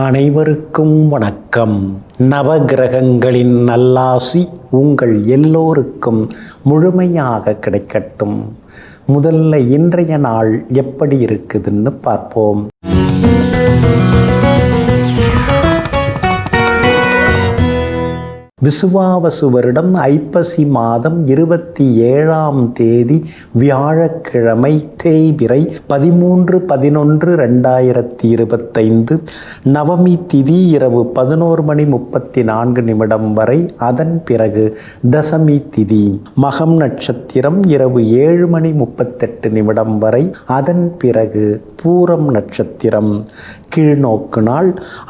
அனைவருக்கும் வணக்கம். நவகிரகங்களின் நல்லாசி உங்கள் எல்லோருக்கும் முழுமையாக கிடைக்கட்டும். முதல்ல இன்றைய நாள் எப்படி இருக்குதுன்னு பார்ப்போம். விசுவாவசு வருடம் ஐப்பசி மாதம் 27ஆம் தேதி வியாழக்கிழமை தேய்பிறை 13/11/2025 நவமி திதி இரவு 11:34 வரை. அதன் பிறகு தசமி திதி. மகம் நட்சத்திரம் இரவு 7:38 வரை. அதன் பிறகு பூரம் நட்சத்திரம். கீழ்நோக்கு நாள்.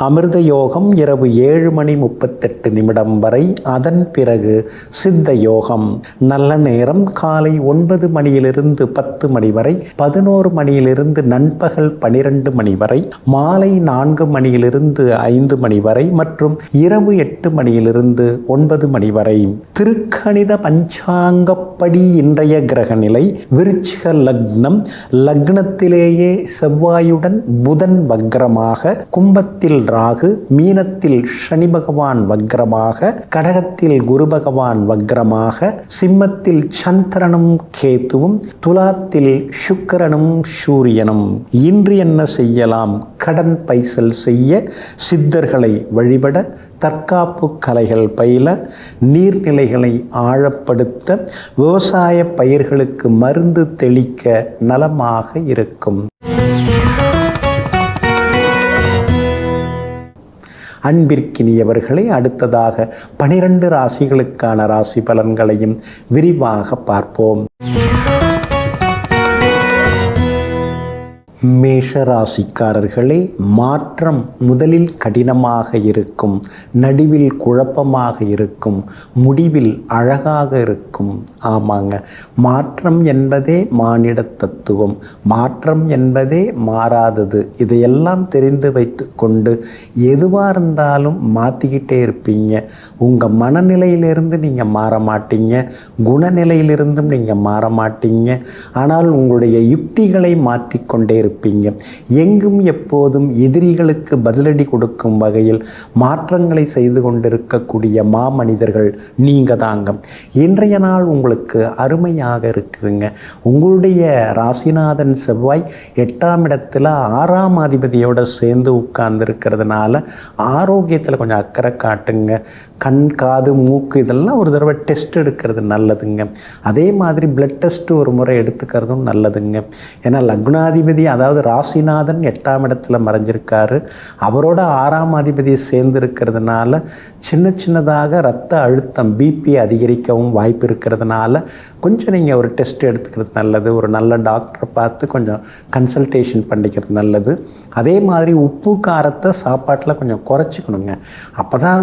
அமிர்த யோகம் இரவு 7:38 வரை. அதன் பிறகு சித்த யோகம். நல்ல நேரம் காலை 9 மணியிலிருந்து 10 மணி வரை, 11 மணியிலிருந்து நண்பகல் 12 மணி வரை, மாலை 4 மணியிலிருந்து 5 மணி வரை மற்றும் இரவு 8 மணியிலிருந்து 9 மணி வரை. திருக்கணித பஞ்சாங்கப்படி இன்றைய கிரக நிலை: விருச்சிக லக்னம். லக்னத்திலேயே செவ்வாயுடன் புதன் வக்ரமாக, கும்பத்தில் ராகு, மீனத்தில் சனி பகவான் வக்ரமாக, கடகத்தில் குரு பகவான் வக்ரமாக, சிம்மத்தில் சந்திரனும் கேத்துவும், துலாத்தில் சுக்கிரனும் சூரியனும். இன்று என்ன செய்யலாம்? கடன் பைசல் செய்ய, சித்தர்களை வழிபட, தற்காப்பு கலைகள் பயில, நீர்நிலைகளை ஆழப்படுத்த, விவசாய பயிர்களுக்கு மருந்து தெளிக்க நலமாக இருக்கும். அன்பிற்கினியவர்களை, அடுத்ததாக 12 ராசிகளுக்கான ராசி பலன்களையும் விரிவாக பார்ப்போம். மேஷ ராசிக்காரர்களே, மாற்றம் முதலில் கடினமாக இருக்கும், நடுவில் குழப்பமாக இருக்கும், முடிவில் அழகாக இருக்கும். ஆமாங்க, மாற்றம் என்பதே மானிட தத்துவம். மாற்றம் என்பதே மாறாதது. இதையெல்லாம் தெரிந்து வைத்து கொண்டு எதுவாக இருந்தாலும் மாற்றிக்கிட்டே இருப்பீங்க. உங்கள் மனநிலையிலிருந்து நீங்கள் மாற மாட்டீங்க, குணநிலையிலிருந்தும் நீங்கள் மாற மாட்டீங்க. ஆனால் உங்களுடைய யுக்திகளை மாற்றிக்கொண்டே இருப்பீங்க. எங்கும் எப்போதும் எதிரிகளுக்கு பதிலடி கொடுக்கும் வகையில் மாற்றங்களை செய்து கொண்டிருக்கக்கூடிய மாமனிதர்கள் நீங்க தாங்க. இன்றைய நாள் உங்களுக்கு அருமையாக இருக்குதுங்க. உங்களுடைய ராசிநாதன் செவ்வாய் 8ஆம் இடத்துல 6ஆம் அதிபதியோட சேர்ந்து உட்கார்ந்து இருக்கிறதுனால ஆரோக்கியத்தில் கொஞ்சம் அக்கறை காட்டுங்க. கண், காது, மூக்கு இதெல்லாம் ஒரு தடவை டெஸ்ட் எடுக்கிறது நல்லதுங்க. அதே மாதிரி பிளட் டெஸ்ட் ஒரு முறை எடுத்துக்கிறதும் நல்லதுங்க. ஏன்னா லக்னாதிபதி, அதாவது ராசிநாதன் 8ஆம் இடத்துல மறைஞ்சிருக்காரு. அவரோட 6ஆம் அதிபதி சேர்ந்து இருக்கிறதுனால சின்னதாக இரத்த அழுத்தம், பிபி அதிகரிக்கவும் வாய்ப்பு இருக்கிறதுனால கொஞ்சம் நீங்கள் ஒரு டெஸ்ட் எடுத்துக்கிறது நல்லது. ஒரு நல்ல டாக்டரை பார்த்து கொஞ்சம் கன்சல்டேஷன் பண்ணிக்கிறது நல்லது. அதே மாதிரி உப்பு காரத்தை சாப்பாட்டில் கொஞ்சம் குறைச்சிக்கணுங்க. அப்போ தான்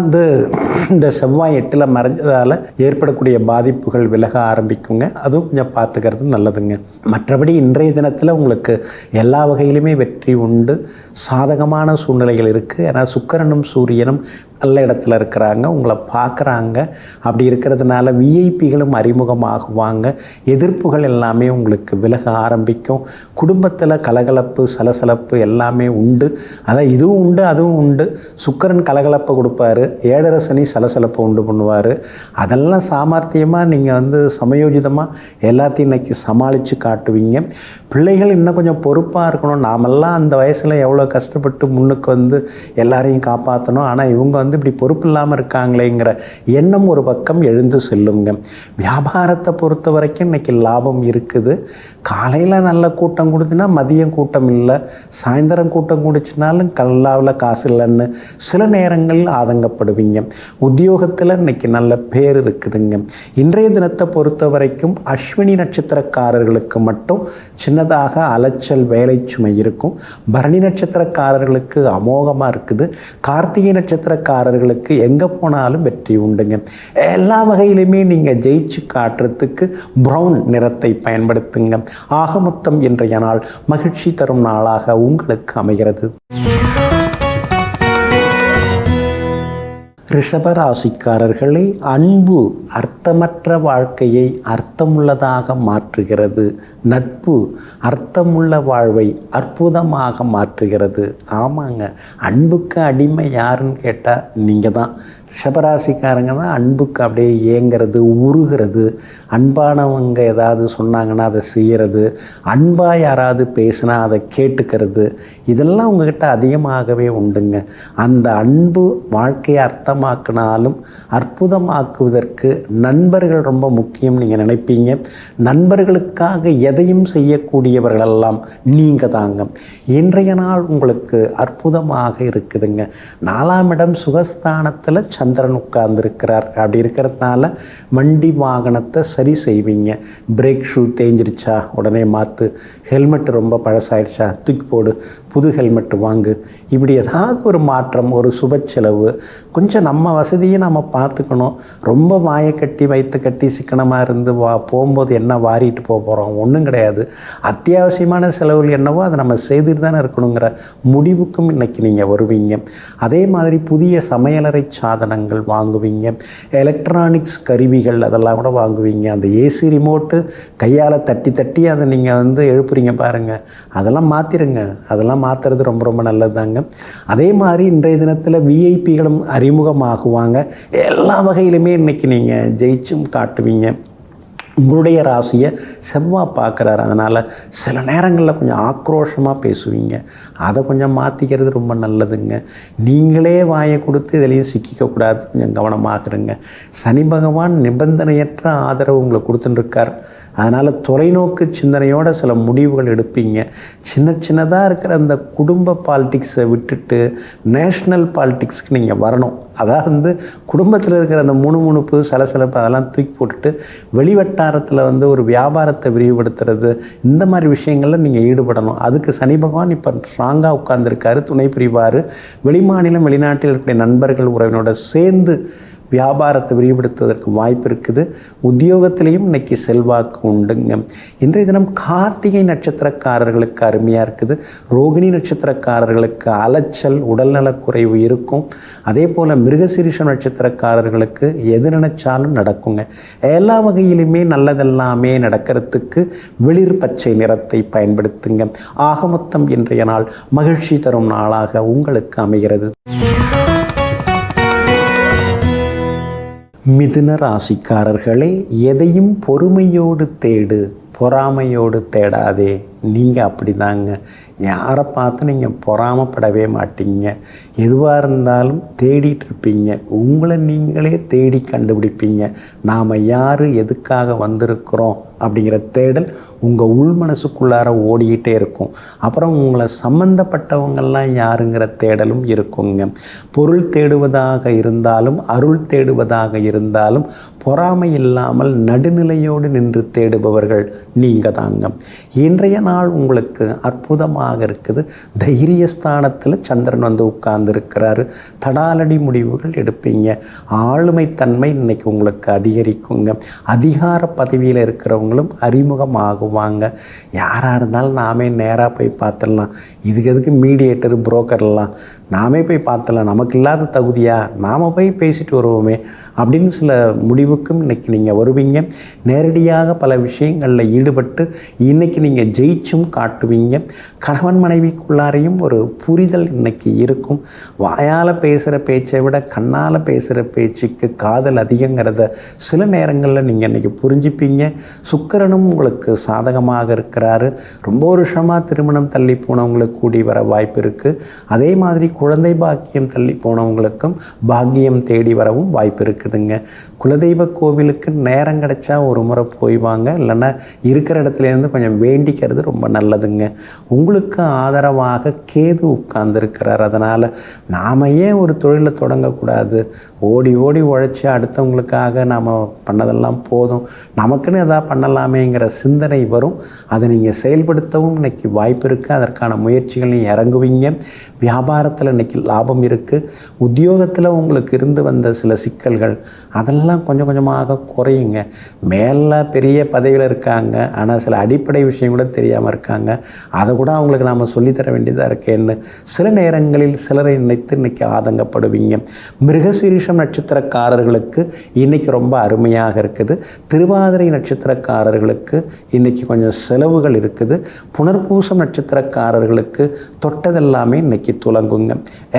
இந்த செவ்வாய் 8ல் மறைஞ்சதால் ஏற்படக்கூடிய பாதிப்புகள் விலக ஆரம்பிக்குங்க. அதுவும் கொஞ்சம் பார்த்துக்கிறது நல்லதுங்க. மற்றபடி இன்றைய தினத்தில் உங்களுக்கு எல்லா வகையிலுமே வெற்றி உண்டு. சாதகமான சூழ்நிலைகள் இருக்குது. ஏன்னா சுக்கிரனும் சூரியனும் நல்ல இடத்துல இருக்கிறாங்க, உங்களை பார்க்குறாங்க. அப்படி இருக்கிறதுனால விஐபிகளும் அறிமுகமாகுவாங்க. எதிர்ப்புகள் எல்லாமே உங்களுக்கு விலக ஆரம்பிக்கும். குடும்பத்தில் கலகலப்பு, சலசலப்பு எல்லாமே உண்டு. அதான் இதுவும் உண்டு, அதுவும் உண்டு. சுக்கிரன் கலகலப்பை கொடுப்பாரு, 7.5 சனி சலசலப்பை உண்டு பண்ணுவார். அதெல்லாம் சாமர்த்தியமாக நீங்கள் சமயோஜிதமாக எல்லாத்தையும் இன்றைக்கி சமாளித்து காட்டுவீங்க. பிள்ளைகள் இன்னும் கொஞ்சம் பொறுப்பாக இருக்கணும். நாமெல்லாம் அந்த வயசில் எவ்வளோ கஷ்டப்பட்டு முன்னுக்கு எல்லாரையும் காப்பாற்றணும். ஆனால் இவங்க இப்படி பொறுப்பு இல்லாமல் இருக்காங்களேங்கிற எண்ணம் ஒரு பக்கம் எழுந்து செல்லுங்க. வியாபாரத்தை பொறுத்த வரைக்கும் இன்னைக்கு லாபம் இருக்குது. காலையில் நல்ல கூட்டம் கொடுத்துன்னா மதியம் கூட்டம் இல்லை, சாயந்தரம் கூட்டம் குடிச்சினாலும் கல்லாவில் காசு இல்லைன்னு சில நேரங்களில் ஆதங்கப்படுவீங்க. உத்தியோகத்தில் இன்னைக்கு நல்ல பேர் இருக்குதுங்க. இன்றைய தினத்தை பொறுத்த வரைக்கும் அஸ்வினி நட்சத்திரக்காரர்களுக்கு மட்டும் சின்னதாக அலைச்சல், வேலை சுமை இருக்கும். பரணி நட்சத்திரக்காரர்களுக்கு அமோகமாக இருக்குது. கார்த்திகை நட்சத்திரக்காரர்களுக்கு எங்கே போனாலும் வெற்றி உண்டுங்க. எல்லா வகையிலுமே நீங்கள் ஜெயிச்சு காட்டுறதுக்கு ப்ரௌன் நிறத்தை பயன்படுத்துங்க. ஆக மொத்தம் இன்றைய நாள் மகிழ்ச்சி தரும் நாளாக உங்களுக்கு அமைகிறது. ரிஷபராசிக்காரர்களே, அன்பு அர்த்தமற்ற வாழ்க்கையை அர்த்தமுள்ளதாக மாற்றுகிறது. நட்பு அர்த்தமுள்ள வாழ்வை அற்புதமாக மாற்றுகிறது. ஆமாங்க, அன்புக்கு அடிமை யாருன்னு கேட்டால் நீங்கள் தான். ரிஷபராசிக்காரங்க தான் அன்புக்கு அப்படியே ஏங்கிறது, உருகிறது. அன்பானவங்க ஏதாவது சொன்னாங்கன்னா அதை செய்கிறது, அன்பாக யாராவது பேசினா அதை கேட்டுக்கிறது, இதெல்லாம் உங்ககிட்ட அதிகமாகவே உண்டுங்க. அந்த அன்பு வாழ்க்கையை அர்த்தமாக்கினாலும் அற்புதமாக்குவதற்கு நண்பர்கள் ரொம்ப முக்கியம் நீங்கள் நினைப்பீங்க. நண்பர்களுக்காக எதையும் செய்யக்கூடியவர்களெல்லாம் நீங்கள் தாங்க. இன்றைய நாள் உங்களுக்கு அற்புதமாக இருக்குதுங்க. 4ஆம் இடம் சுகஸ்தானத்தில் சந்திரன் உட்கார்ந்துருக்கிறார். அப்படி இருக்கிறதுனால வண்டி வாகனத்தை சரி செய்வீங்க. பிரேக் ஷூ தேஞ்சிருச்சா உடனே மாற்று, ஹெல்மெட் ரொம்ப பழசாயிடுச்சா தூக்கி போடு, புது ஹெல்மெட் வாங்கு. இப்படி ஏதாவது ஒரு மாற்றம், ஒரு சுப செலவு. கொஞ்சம் நம்ம வசதியை நம்ம பார்த்துக்கணும். ரொம்ப வாயை கட்டி வயிற்று கட்டி சிக்கனமாக இருந்து போகும்போது என்ன வாரிட்டு போகிறோம், ஒன்றும் கிடையாது. அத்தியாவசியமான செலவுகள் என்னவோ அதை நம்ம செய்துட்டு தானே இருக்கணுங்கிற முடிவுக்கும் இன்றைக்கி நீங்கள் வருவீங்க. அதே மாதிரி புதிய சமையலறை சாதனங்கள் வாங்குவீங்க. எலக்ட்ரானிக்ஸ் கருவிகள் அதெல்லாம் கூட வாங்குவீங்க. அந்த ஏசி ரிமோட்டு கையால் தட்டி தட்டி அதை நீங்கள் எழுப்புறீங்க பாருங்கள், அதெல்லாம் மாற்றிடுங்க. அதெல்லாம் மாற்றுறது ரொம்ப ரொம்ப நல்லது தாங்க. அதே மாதிரி இன்றைய தினத்தில் விஐபிகளும் அறிமுகமாகுவாங்க. எல்லா வகையிலுமே இன்றைக்கி நீங்கள் ஜெயிச்சும் காட்டுவீங்க. உங்களுடைய ராசியை செவ்வாய் பார்க்குறாரு. அதனால் சில நேரங்களில் கொஞ்சம் ஆக்ரோஷமாக பேசுவீங்க. அதை கொஞ்சம் மாற்றிக்கிறது ரொம்ப நல்லதுங்க. நீங்களே வாயை கொடுத்து இதிலையும் சிக்கிக்கக்கூடாது, கொஞ்சம் கவனமாக இருங்க. சனி பகவான் நிபந்தனையற்ற ஆதரவு உங்களுக்கு கொடுத்துட்டுருக்கார். அதனால் தொலைநோக்கு சிந்தனையோடு சில முடிவுகள் எடுப்பீங்க. சின்ன சின்னதாக இருக்கிற அந்த குடும்ப பாலிட்டிக்ஸை விட்டுட்டு நேஷ்னல் பாலிட்டிக்ஸ்க்கு நீங்கள் வரணும். அதாவது குடும்பத்தில் இருக்கிற அந்த முணுமுணுப்பு, சலசலப்பு அதெல்லாம் தூக்கி போட்டுட்டு வெளிவட்டாரத்தில் ஒரு வியாபாரத்தை விரிவுபடுத்துறது, இந்த மாதிரி விஷயங்களில் நீங்கள் ஈடுபடணும். அதுக்கு சனி பகவான் இப்போ ஸ்ட்ராங்காக உட்கார்ந்துருக்காரு, துணை புரிவார். வெளிமாநிலம் வெளிநாட்டில் இருக்கிற நண்பர்கள் உறவினோட சேர்ந்து வியாபாரத்தை விரிவுபடுத்துவதற்கு வாய்ப்பு இருக்குது. உத்தியோகத்திலையும் இன்றைக்கி செல்வாக்கு உண்டுங்க. இன்றைய தினம் கார்த்திகை நட்சத்திரக்காரர்களுக்கு அருமையாக இருக்குது. ரோகிணி நட்சத்திரக்காரர்களுக்கு அலைச்சல், உடல்நலக்குறைவு இருக்கும். அதே போல் மிருகசீரிஷம் நட்சத்திரக்காரர்களுக்கு எது நினைச்சாலும் நடக்குங்க. எல்லா வகையிலுமே நல்லதெல்லாமே நடக்கிறதுக்கு வெளிர் பச்சை நிறத்தை பயன்படுத்துங்க. ஆக மொத்தம் இன்றைய நாள் மகிழ்ச்சி தரும் நாளாக உங்களுக்கு அமைகிறது. மிதுன ராசிக்காரர்களே, எதையும் பொறுமையோடு தேடு, பொறாமையோடு தேடாதே. நீங்கள் அப்படி தாங்க. யாரை பார்த்து நீங்கள் பொறாமப்படவே மாட்டீங்க. எதுவாக இருந்தாலும் தேடிட்டு இருப்பீங்க. உங்களை நீங்களே தேடி கண்டுபிடிப்பீங்க. நாம் யார், எதுக்காக வந்திருக்கிறோம் அப்படிங்கிற தேடல் உங்கள் உள் மனசுக்குள்ளார ஓடிக்கிட்டே இருக்கும். அப்புறம் உங்களை சம்பந்தப்பட்டவங்கள்லாம் யாருங்கிற தேடலும் இருக்குங்க. பொருள் தேடுவதாக இருந்தாலும் அருள் தேடுவதாக இருந்தாலும் பொறாமை இல்லாமல் நடுநிலையோடு நின்று தேடுபவர்கள் நீங்கள் தாங்க. இன்றைய நாள் உங்களுக்கு அற்புதமாக இருக்குது. தைரியஸ்தானத்தில் சந்திரன் உட்கார்ந்துருக்கிறாரு. தடாலடி முடிவுகள் எடுப்பீங்க. ஆளுமைத்தன்மை இன்னைக்கு உங்களுக்கு அதிகரிக்குங்க. அதிகார பதவியில் இருக்கிறவங்களும் அறிமுகமாகுவாங்க. யாராக இருந்தாலும் நாமே நேராக போய் பார்த்துடலாம். இதுக்கு எதுக்கு மீடியேட்டர், புரோக்கர்லாம், நாமே போய் பார்த்துடலாம். நமக்கு இல்லாத தகுதியா, நாம் போய் பேசிட்டு வருவோமே அப்படின்னு சில முடிவுக்கும் இன்றைக்கி நீங்கள் வருவீங்க. நேரடியாக பல விஷயங்களில் ஈடுபட்டு இன்றைக்கி நீங்கள் ஜெயிச்சும் காட்டுவீங்க. கணவன் மனைவிக்குள்ளாரையும் ஒரு புரிதல் இன்றைக்கி இருக்கும். வாயால் பேசுகிற பேச்சை விட கண்ணால் பேசுகிற பேச்சுக்கு காதல் அதிகங்கிறத சில நேரங்களில் நீங்கள் இன்றைக்கி புரிஞ்சுப்பீங்க. சுக்கிரனும் உங்களுக்கு சாதகமாக இருக்கிறாரு. ரொம்ப வருஷமாக திருமணம் தள்ளி போனவங்களுக்கு கூடி வர வாய்ப்பு இருக்குது. அதே மாதிரி குழந்தை பாக்கியம் தள்ளி போனவங்களுக்கும் பாக்கியம் தேடி வரவும் வாய்ப்பு இருக்குதுங்க. குலதெய்வ கோவிலுக்கு நேரம் கிடைச்சா ஒரு முறை போய் வாங்க. இல்லைன்னா இருக்கிற இடத்துலேருந்து கொஞ்சம் வேண்டிக்கிறது ரொம்ப நல்லதுங்க. உங்களுக்கு ஆதரவாக கேது உட்கார்ந்துருக்கிறார். அதனால் நாம் ஏன் ஒரு தொழிலை தொடங்கக்கூடாது? ஓடி ஓடி உழைச்சி அடுத்தவங்களுக்காக நாம் பண்ணதெல்லாம் போதும், நமக்குன்னு எதாவது பண்ணலாமேங்கிற சிந்தனை வரும். அதை நீங்கள் செயல்படுத்தவும் இன்றைக்கி வாய்ப்பு இருக்குது. அதற்கான முயற்சிகளையும் இறங்குவீங்க. வியாபாரத்தில் இன்றைக்கி லாபம் இருக்குது. உத்தியோகத்தில் உங்களுக்கு இருந்து வந்த சில சிக்கல்கள் அதெல்லாம் கொஞ்சம் கொஞ்சமாக குறையுங்க. மேலே பெரிய பதவியில் இருக்காங்க, ஆனால் சில அடிப்படை விஷயம் கூட தெரியாது தெரியாமல் இருக்காங்க, அதை கூட அவங்களுக்கு நாம் சொல்லித்தர வேண்டியதாக இருக்கேன்னு சில நேரங்களில் சிலரை நினைத்து இன்றைக்கி ஆதங்கப்படுவீங்க. மிருகசீரிஷம் நட்சத்திரக்காரர்களுக்கு இன்றைக்கி ரொம்ப அருமையாக இருக்குது. திருவாதிரை நட்சத்திரக்காரர்களுக்கு இன்றைக்கி கொஞ்சம் செலவுகள் இருக்குது. புனர்பூசம் நட்சத்திரக்காரர்களுக்கு தொட்டதெல்லாமே இன்றைக்கி துலங்குங்க.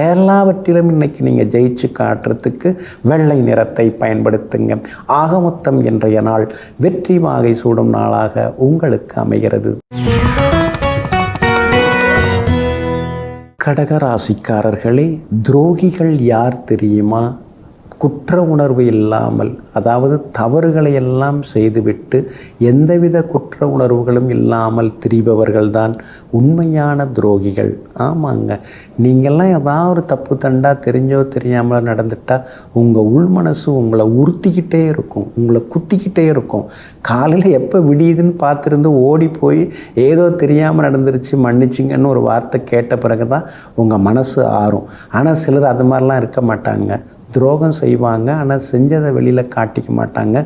எல்லாவற்றிலும் இன்றைக்கி நீங்கள் ஜெயிச்சு காட்டுறதுக்கு வெள்ளை நிறத்தை பயன்படுத்துங்க. ஆக மொத்தம் இன்றைய நாள் வெற்றி வாகை சூடும் நாளாக உங்களுக்கு அமைகிறது. கடகராசிக்காரர்களே, துரோகிகள் யார் தெரியுமா? குற்ற உணர்வு இல்லாமல், அதாவது தவறுகளை எல்லாம் செய்துவிட்டு எந்தவித குற்ற உணர்வுகளும் இல்லாமல் திரிபவர்கள்தான் உண்மையான துரோகிகள். ஆமாங்க, நீங்கள்லாம் ஏதாவது ஒரு தப்பு தண்டா தெரிஞ்சோ தெரியாமலோ நடந்துட்டால் உங்கள் உள் மனசு உங்களை உறுத்திக்கிட்டே இருக்கும், உங்களை குத்திக்கிட்டே இருக்கும். காலையில் எப்போ விடியுதுன்னு பார்த்துருந்து ஓடி போய் ஏதோ தெரியாமல் நடந்துருச்சு மன்னிச்சிங்கன்னு ஒரு வார்த்தை கேட்ட பிறகு தான் உங்கள் மனசு ஆறும். ஆனால் சிலர் அது மாதிரிலாம் இருக்க மாட்டாங்க. துரோகம் செய்வாங்க, ஆனால் செஞ்சதை வெளியில் காட்டிக்க மாட்டாங்க,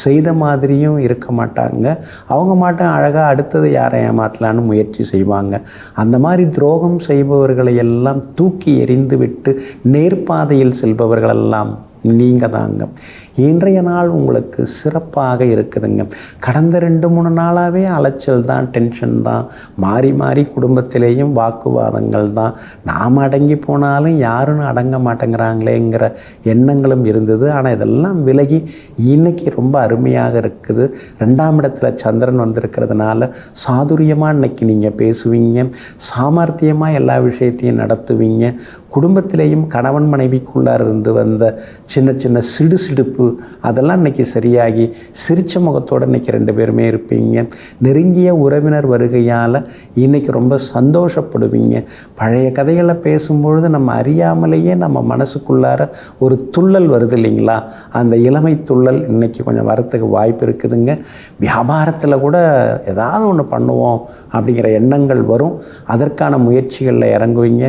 செய்த மாதிரியும் இருக்க மாட்டாங்க. அவங்க மாட்டம் அழகாக அடுத்தது யாரை ஏமாற்றலான்னு முயற்சி செய்வாங்க. அந்த மாதிரி துரோகம் செய்பவர்களை எல்லாம் தூக்கி எறிந்து விட்டு நேர்பாதையில் செல்பவர்களெல்லாம் நீங்கள் தாங்க. இன்றைய நாள் உங்களுக்கு சிறப்பாக இருக்குதுங்க. கடந்த 2-3 நாளாகவே அலைச்சல் தான், டென்ஷன் தான், மாறி மாறி குடும்பத்திலேயும் வாக்குவாதங்கள் தான். நாம் அடங்கி போனாலும் யாரும் அடங்க மாட்டேங்கிறாங்களேங்கிற எண்ணங்களும் இருந்தது. ஆனால் இதெல்லாம் விலகி இன்றைக்கி ரொம்ப அருமையாக இருக்குது. 2ஆம் இடத்துல சந்திரன் வந்திருக்கிறதுனால சாதுரியமாக இன்றைக்கி நீங்கள் பேசுவீங்க, சாமர்த்தியமாக எல்லா விஷயத்தையும் நடத்துவீங்க. குடும்பத்திலேயும் கணவன் மனைவிக்குள்ளார் இருந்து வந்த சின்ன சின்ன சிடுசிடுப்பு அதெல்லாம் இன்றைக்கி சரியாகி சிரித்த முகத்தோடு இன்றைக்கி 2 பேருமே இருப்பீங்க. நெருங்கிய உறவினர் வருகையால் இன்றைக்கி ரொம்ப சந்தோஷப்படுவீங்க. பழைய கதைகளை பேசும்பொழுது நம்ம அறியாமலேயே நம்ம மனசுக்குள்ளார ஒரு துள்ளல் வருது இல்லைங்களா? அந்த இளமை துள்ளல் இன்றைக்கி கொஞ்சம் வரத்துக்கு வாய்ப்பு இருக்குதுங்க. வியாபாரத்தில் கூட ஏதாவது ஒன்று பண்ணுவோம் அப்படிங்கிற எண்ணங்கள் வரும். அதற்கான முயற்சிகளில் இறங்குவீங்க.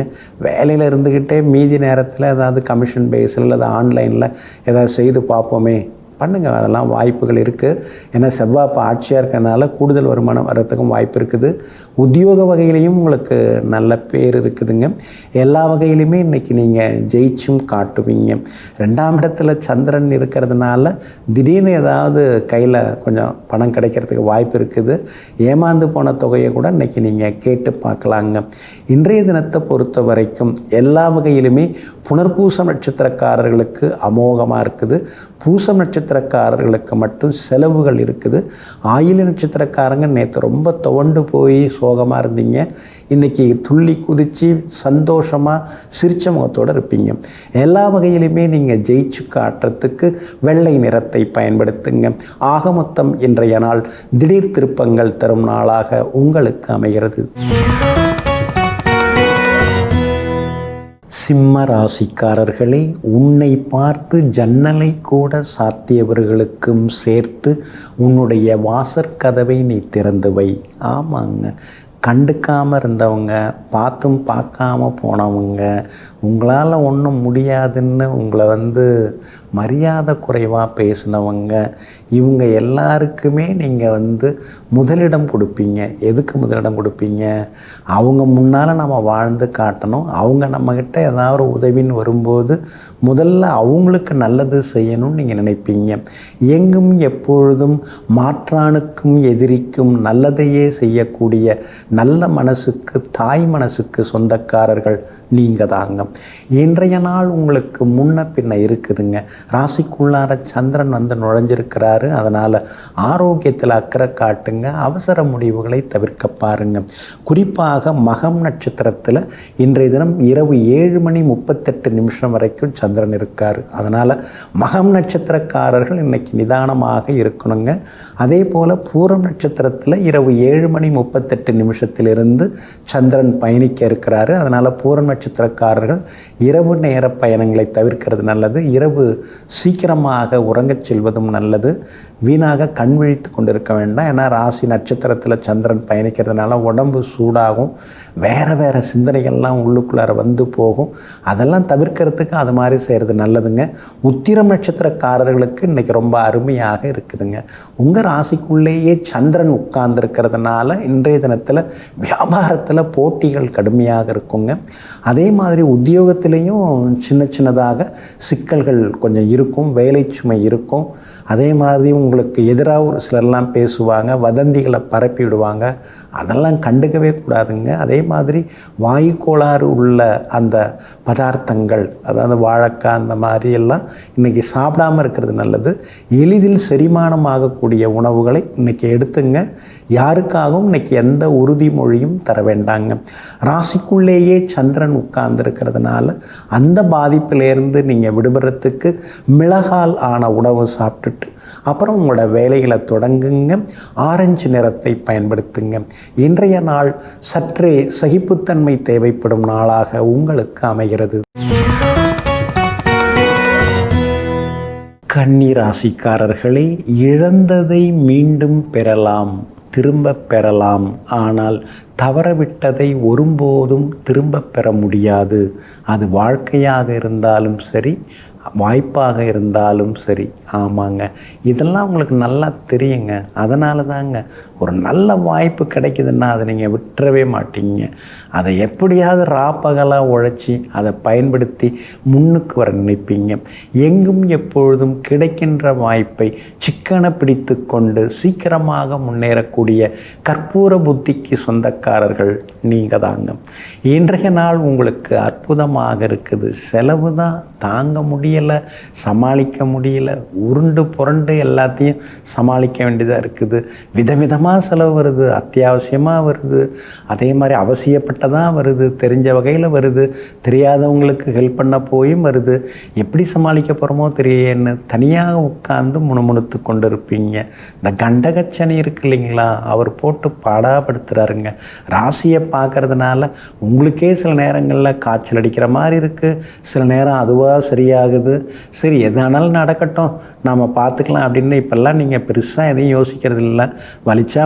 வேலையில் இருந்துக்கிட்டே மீதி நேரத்தில் ஏதாவது கமிஷன் பேஸில் அல்லது ஆன்லைனில் ஏதாவது செய்து பார்ப்போமே, பண்ணுங்கள். அதெல்லாம் வாய்ப்புகள் இருக்குது. ஏன்னா செவ்வாய் இப்போ ஆட்சியாக இருக்கிறதுனால கூடுதல் வருமானம் வர்றதுக்கும் வாய்ப்பு இருக்குது. உத்தியோக வகையிலையும் உங்களுக்கு நல்ல பேர் இருக்குதுங்க. எல்லா வகையிலுமே இன்றைக்கி நீங்கள் ஜெயிச்சும் காட்டுவீங்க. 2ஆம் இடத்துல சந்திரன் இருக்கிறதுனால திடீர்னு ஏதாவது கையில் கொஞ்சம் பணம் கிடைக்கிறதுக்கு வாய்ப்பு இருக்குது. ஏமாந்து போன தொகையை கூட இன்றைக்கி நீங்கள் கேட்டு பார்க்கலாங்க. இன்றைய தினத்தை பொறுத்த வரைக்கும் எல்லா வகையிலுமே புனர்பூசம் நட்சத்திரக்காரர்களுக்கு அமோகமாக இருக்குது. பூசம் நட்சத்திரக்காரர்களுக்கு மட்டும் செலவுகள் இருக்குது. ஆயில நட்சத்திரக்காரங்க நேற்று ரொம்ப துவண்டு போய் சோகமாக இருந்தீங்க. இன்றைக்கி துள்ளி குதித்து சந்தோஷமாக சிரிச்ச முகத்தோடு இருப்பீங்க. எல்லா வகையிலுமே நீங்கள் ஜெயிச்சு காட்டுறதுக்கு வெள்ளை நிறத்தை பயன்படுத்துங்க. ஆக மொத்தம் இன்றைய நாள் திடீர் திருப்பங்கள் தரும் நாளாக உங்களுக்கு அமைகிறது. சிம்ம ராசிக்காரர்களே, உன்னை பார்த்து ஜன்னலை கூட சாத்தியவர்களுக்கும் சேர்த்து உன்னுடைய வாசற்கதவை நீ திறந்து வை. ஆமாங்க, கண்டுக்காமல் இருந்தவங்க, பார்த்தும் பார்க்காம போனவங்க, உங்களால் ஒன்றும் முடியாதுன்னு உங்களை மரியாதை குறைவாக பேசினவங்க, இவங்க எல்லாருக்குமே நீங்கள் முதலிடம் கொடுப்பீங்க. எதுக்கு முதலிடம் கொடுப்பீங்க? அவங்க முன்னால் நம்ம வாழ்ந்து காட்டணும். அவங்க நம்மக்கிட்ட ஏதாவது ஒரு உதவின்னு வரும்போது முதல்ல அவங்களுக்கு நல்லது செய்யணும்னு நீங்கள் நினைப்பீங்க. எங்கும் எப்பொழுதும் மாற்றானுக்கும் எதிரிக்கும் நல்லதையே செய்யக்கூடிய நல்ல மனசுக்கு, தாய் மனசுக்கு சொந்தக்காரர்கள் நீங்கள் தாங்க. இன்றைய நாள் உங்களுக்கு முன்ன பின்ன இருக்குதுங்க. ராசிக்குள்ளார சந்திரன் நுழைஞ்சிருக்கிறாரு. அதனால் ஆரோக்கியத்தில் அக்கறை காட்டுங்க. அவசர முடிவுகளை தவிர்க்க பாருங்க. குறிப்பாக மகம் நட்சத்திரத்தில் இன்றைய தினம் இரவு 7:38 வரைக்கும் சந்திரன் இருக்கார். அதனால் மகம் நட்சத்திரக்காரர்கள் இன்றைக்கி நிதானமாக இருக்கணுங்க. அதே போல் பூரம் நட்சத்திரத்தில் இரவு 7:38 நட்சத்திரத்திலிருந்து சந்திரன் பயணிக்க இருக்கிறாரு. அதனால் பூரம் நட்சத்திரக்காரர்கள் இரவு நேர பயணங்களை தவிர்க்கிறது நல்லது. இரவு சீக்கிரமாக உறங்கச் செல்வதும் நல்லது. வீணாக கண் விழித்து கொண்டிருக்க வேண்டாம். ஏன்னா ராசி நட்சத்திரத்தில் சந்திரன் பயணிக்கிறதுனால உடம்பு சூடாகும், வேறு சிந்தனைகள்லாம் உள்ளுக்குள்ளார வந்து போகும். அதெல்லாம் தவிர்க்கிறதுக்கு அது மாதிரி செய்கிறது நல்லதுங்க. உத்திரம் நட்சத்திரக்காரர்களுக்கு இன்றைக்கி ரொம்ப அருமையாக இருக்குதுங்க. உங்கள் ராசிக்குள்ளேயே சந்திரன் உட்கார்ந்துருக்கிறதுனால இன்றைய தினத்தில் வியாபாரத்தில் போட்டிகள் கடுமையாக இருக்குங்க. அதே மாதிரி உத்தியோகத்திலையும் சின்னதாக சிக்கல்கள் கொஞ்சம் இருக்கும், வேலை சுமை இருக்கும். அதே மாதிரி உங்களுக்கு எதிராக ஒரு சிலர்லாம் பேசுவாங்க, வதந்திகளை பரப்பி விடுவாங்க. அதெல்லாம் கண்டுக்கவே கூடாதுங்க. அதே மாதிரி வாயு கோளாறு உள்ள அந்த பதார்த்தங்கள், அதாவது வாழைக்காய் அந்த மாதிரி எல்லாம் இன்றைக்கி சாப்பிடாமல் இருக்கிறது நல்லது. எளிதில் செரிமானம் ஆகக்கூடிய உணவுகளை இன்றைக்கி எடுத்துங்க. யாருக்காகவும் இன்றைக்கி எந்த உறுதிமொழியும் தர வேண்டாங்க. ராசிக்குள்ளேயே சந்திரன் உட்கார்ந்துருக்கிறதுனால அந்த பாதிப்பிலேருந்து நீங்கள் விடுபடுறதுக்கு மிளகால் ஆன உணவு சாப்பிட்டுட்டு அப்புறம் உங்களோட வேலைகளை தொடங்குங்க. ஆரஞ்சு நிறத்தை பயன்படுத்துங்க. இன்றைய நாள் சற்றே சகிப்புத்தன்மை தேவைப்படும் நாளாக உங்களுக்கு அமைகிறது. கன்னி ராசிக்காரர்களே, இழந்ததை மீண்டும் பெறலாம், திரும்ப பெறலாம். ஆனால் தவறவிட்டதை ஒருபோதும் திரும்ப பெற முடியாது. அது வாழ்க்கையாக இருந்தாலும் சரி, வாய்ப்பாக இருந்தாலும் சரி. ஆமாங்க, இதெல்லாம் உங்களுக்கு நல்லா தெரியுங்க. அதனால தாங்க ஒரு நல்ல வாய்ப்பு கிடைக்குதுன்னா அதை நீங்கள் விட்டுறவே மாட்டீங்க. அதை எப்படியாவது ராப்பகலாக உழைச்சி அதை பயன்படுத்தி முன்னுக்கு வர நினைப்பீங்க. எங்கும் எப்பொழுதும் கிடைக்கின்ற வாய்ப்பை சிக்கன பிடித்து கொண்டு சீக்கிரமாக முன்னேறக்கூடிய கற்பூர புத்திக்கு சொந்தக்காரர்கள் நீங்கள் தாங்க. இன்றைய நாள் உங்களுக்கு அற்புதமாக இருக்குது. செலவு தான் தாங்க முடியலை, சமாளிக்க முடியல, உருண்டு புரண்டு எல்லாத்தையும் சமாளிக்க வேண்டியதாக இருக்குது. விதவிதமாக செலவு வருது, அத்தியாவசியமாக வருது, அதே மாதிரி அவசியப்பட்டதாக வருது, தெரிஞ்ச வகையில் வருது, தெரியாதவங்களுக்கு ஹெல்ப் பண்ண போயும் வருது. எப்படி சமாளிக்க போகிறோமோ தெரியன்னு தனியாக உட்கார்ந்து முணுமுணுத்து கொண்டு இருப்பீங்க. இந்த கண்டகச்சனி இருக்கு இல்லைங்களா, அவர் போட்டு பாடாப்படுத்துகிறாருங்க. ராசியை பார்க்கறதுனால உங்களுக்கே சில நேரங்களில் காய்ச்சல் அடிக்கிற மாதிரி இருக்குது, சில நேரம் அதுவாக சரியாகுது. சரி, எது ஆனாலும் நடக்கட்டும், நாம் பார்த்துக்கலாம் அப்படின்னு இப்போல்லாம் நீங்கள் பெருசாக எதையும் யோசிக்கிறது இல்லை.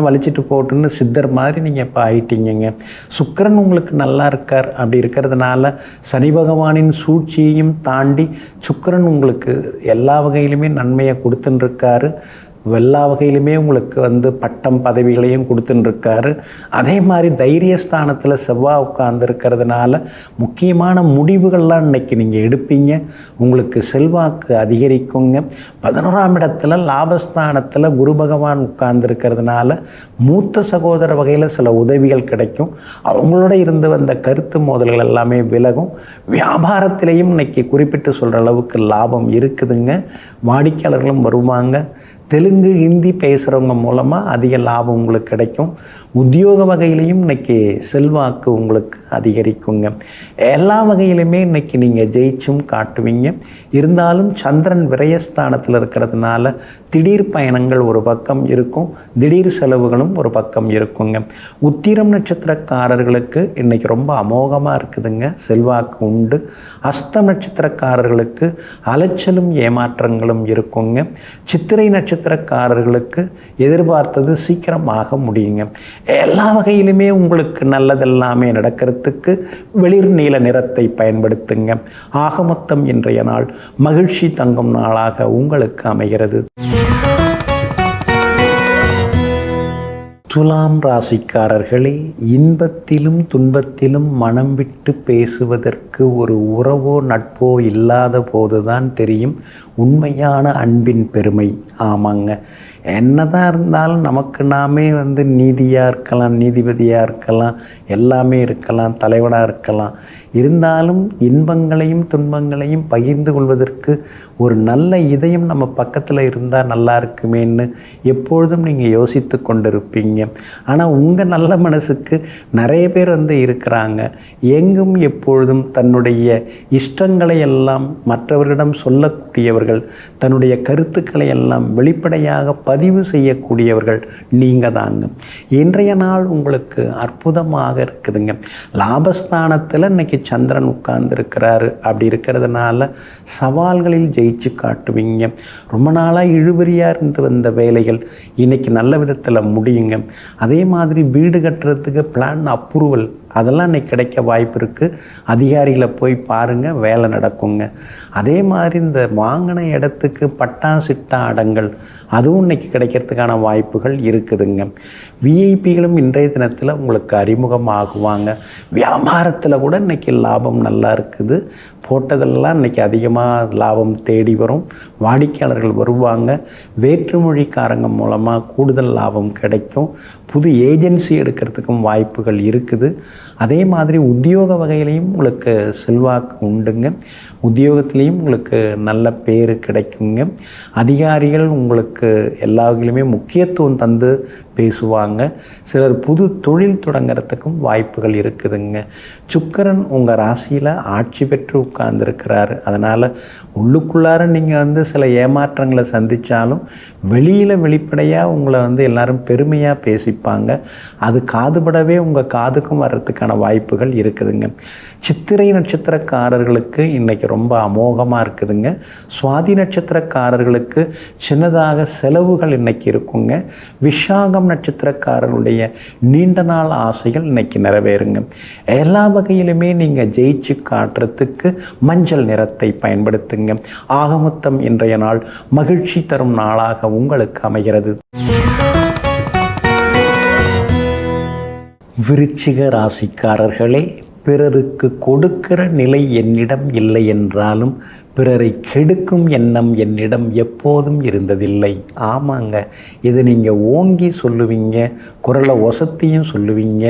வலிச்சிட்டு போட்டுன்னு சித்தர் மாதிரி நீங்கள் இப்போ ஆயிட்டீங்க. சுக்கிரன் உங்களுக்கு நல்லா இருக்கார். அப்படி இருக்கிறதுனால சனி பகவானின் சூழ்ச்சியையும் தாண்டி சுக்கிரன் உங்களுக்கு எல்லா வகையிலுமே நன்மையை கொடுத்துட்டுருக்காரு. எல்லா வகையிலுமே உங்களுக்கு பட்டம் பதவிகளையும் கொடுத்துட்டுருக்காரு. அதே மாதிரி தைரியஸ்தானத்தில் செவ்வாய் உட்கார்ந்துருக்கிறதுனால முக்கியமான முடிவுகள்லாம் இன்றைக்கி நீங்கள் எடுப்பீங்க. உங்களுக்கு செல்வாக்கு அதிகரிக்குங்க. 11ஆம் இடத்துல லாபஸ்தானத்தில் குரு பகவான் உட்கார்ந்துருக்கிறதுனால மூத்த சகோதர வகையில் சில உதவிகள் கிடைக்கும். அவங்களோட இருந்து வந்த கருத்து மோதல்கள் எல்லாமே விலகும். வியாபாரத்திலையும் இன்றைக்கி குறிப்பிட்டு சொல்கிற அளவுக்கு லாபம் இருக்குதுங்க. வாடிக்கையாளர்களும் வருவாங்க. தெலுங்கு ஹிந்தி பேசுகிறவங்க மூலமாக அதிக லாபம் உங்களுக்கு கிடைக்கும். உத்தியோக வகையிலையும் இன்றைக்கி செல்வாக்கு உங்களுக்கு அதிகரிக்குங்க. எல்லா வகையிலுமே இன்றைக்கி நீங்கள் ஜெயிச்சும் காட்டுவீங்க. இருந்தாலும் சந்திரன் விரயஸ்தானத்தில் இருக்கிறதுனால திடீர் பயணங்கள் ஒரு பக்கம் இருக்கும், திடீர் செலவுகளும் ஒரு பக்கம் இருக்குங்க. உத்திரம் நட்சத்திரக்காரர்களுக்கு இன்றைக்கி ரொம்ப அமோகமாக இருக்குதுங்க, செல்வாக்கு உண்டு. அஸ்தம் நட்சத்திரக்காரர்களுக்கு அலைச்சலும் ஏமாற்றங்களும் இருக்குங்க. சித்திரை நட்சத்திரக்காரர்களுக்கு எதிர்பார்த்தது சீக்கிரமாக முடியுங்க. எல்லா வகையிலுமே உங்களுக்கு நல்லதெல்லாமே நடக்கிறதுக்கு வெளிர் நீல நிறத்தை பயன்படுத்துங்க. ஆக மொத்தம் இன்றைய நாள் மகிழ்ச்சி தங்கும் நாளாக உங்களுக்கு அமைகிறது. துலாம் ராசிக்காரர்களே, இன்பத்திலும் துன்பத்திலும் மனம் விட்டு பேசுவதற்கு ஒரு உறவோ நட்போ இல்லாத போதுதான் தெரியும் உண்மையான அன்பின் பெருமை. ஆமாங்க, என்னதான் இருந்தாலும் நமக்கு நாமே நீதியாக இருக்கலாம், நீதிபதியாக இருக்கலாம், எல்லாமே இருக்கலாம், தலைவனாக இருக்கலாம். இருந்தாலும் இன்பங்களையும் துன்பங்களையும் பகிர்ந்து கொள்வதற்கு ஒரு நல்ல இதயம் நம்ம பக்கத்தில் இருந்தால் நல்லா இருக்குமேன்னு எப்பொழுதும் நீங்கள் யோசித்து கொண்டிருப்பீங்க. காட்டுவீங்க. ஆனால் உங்கள் நல்ல மனசுக்கு நிறைய பேர் இருக்கிறாங்க. எங்கும் எப்பொழுதும் தன்னுடைய இஷ்டங்களை எல்லாம் மற்றவர்களிடம் சொல்லக்கூடியவர்கள், தன்னுடைய கருத்துக்களை எல்லாம் வெளிப்படையாக பதிவு செய்யக்கூடியவர்கள் நீங்கள் தாங்க. இன்றைய நாள் உங்களுக்கு அற்புதமாக இருக்குதுங்க. லாபஸ்தானத்தில் இன்னைக்கு சந்திரன் உட்கார்ந்துருக்கிறாரு. அப்படி இருக்கிறதுனால சவால்களில் ஜெயிச்சு காட்டுவீங்க. ரொம்ப நாளாக இழுபறியாக இருந்து வந்த வேலைகள் இன்றைக்கி நல்ல விதத்தில் முடியுங்க. அதே மாதிரி வீடு கட்டுறதுக்கு பிளான் அப்ரூவல் அதெல்லாம் இன்றைக்கி கிடைக்க வாய்ப்பு இருக்குது. அதிகாரிகளை போய் பாருங்கள், வேலை நடக்குங்க. அதே மாதிரி இந்த வாங்கின இடத்துக்கு பட்டா சிட்டா அடங்கல் அதுவும் இன்றைக்கி கிடைக்கிறதுக்கான வாய்ப்புகள் இருக்குதுங்க. விஐபிகளும் இன்றைய தினத்தில் உங்களுக்கு அறிமுகமாகுவாங்க. வியாபாரத்தில் கூட இன்றைக்கி லாபம் நல்லா இருக்குது. போட்டதெல்லாம் இன்றைக்கி அதிகமாக லாபம் தேடி வரும். வாடிக்கையாளர்கள் வருவாங்க. வேற்றுமொழிக்காரங்க மூலமாக கூடுதல் லாபம் கிடைக்கும். புது ஏஜென்சி எடுக்கிறதுக்கும் வாய்ப்புகள் இருக்குது. அதே மாதிரி உத்தியோக வகையிலையும் உங்களுக்கு செல்வாக்கு உண்டுங்க. உத்தியோகத்திலையும் உங்களுக்கு நல்ல பேர் கிடைக்குங்க. அதிகாரிகள் உங்களுக்கு எல்லா வகையிலுமே முக்கியத்துவம் தந்து பேசுவாங்க. சிலர் புது தொழில் தொடங்கிறதுக்கும் வாய்ப்புகள் இருக்குதுங்க. சுக்கிரன் உங்கள் ராசியில் ஆட்சி பெற்று உட்கார்ந்துருக்கிறாரு. அதனால் உள்ளுக்குள்ளார நீங்கள் சில ஏமாற்றங்களை சந்தித்தாலும் வெளியில் வெளிப்படையாக உங்களை எல்லாரும் பெருமையாக பேசிப்பாங்க. அது காதுபடவே உங்கள் காதுக்கும் வர்றதுக்கான வாய்ப்புகள் இருக்குதுங்க. சித்திரை நட்சத்திரக்காரர்களுக்கு இன்றைக்கி ரொம்ப அமோகமாக இருக்குதுங்க. சுவாதி நட்சத்திரக்காரர்களுக்கு சின்னதாக செலவுகள் இன்றைக்கி இருக்குங்க. விஷாகம் நட்சத்திரக்காரர்களுடைய நீண்ட நாள் ஆசைகள் இன்றைக்கி நிறைவேறுங்க. எல்லா வகையிலுமே நீங்கள் ஜெயிச்சு காட்டுறதுக்கு மஞ்சள் நிறத்தை பயன்படுத்துங்க. ஆகமொத்தம் இன்றைய நாள் மகிழ்ச்சி தரும் நாளாக உங்களுக்கு அமைகிறது. விருச்சிக ராசிக்காரர்களே, பிறருக்கு கொடுக்கிற நிலை என்னிடம் இல்லை என்றாலும் பிறரை கெடுக்கும் எண்ணம் என்னிடம் எப்போதும் இருந்ததில்லை. ஆமாங்க, இது நீங்கள் ஓங்கி சொல்லுவீங்க, குரலை ஒசத்தியும் சொல்லுவீங்க,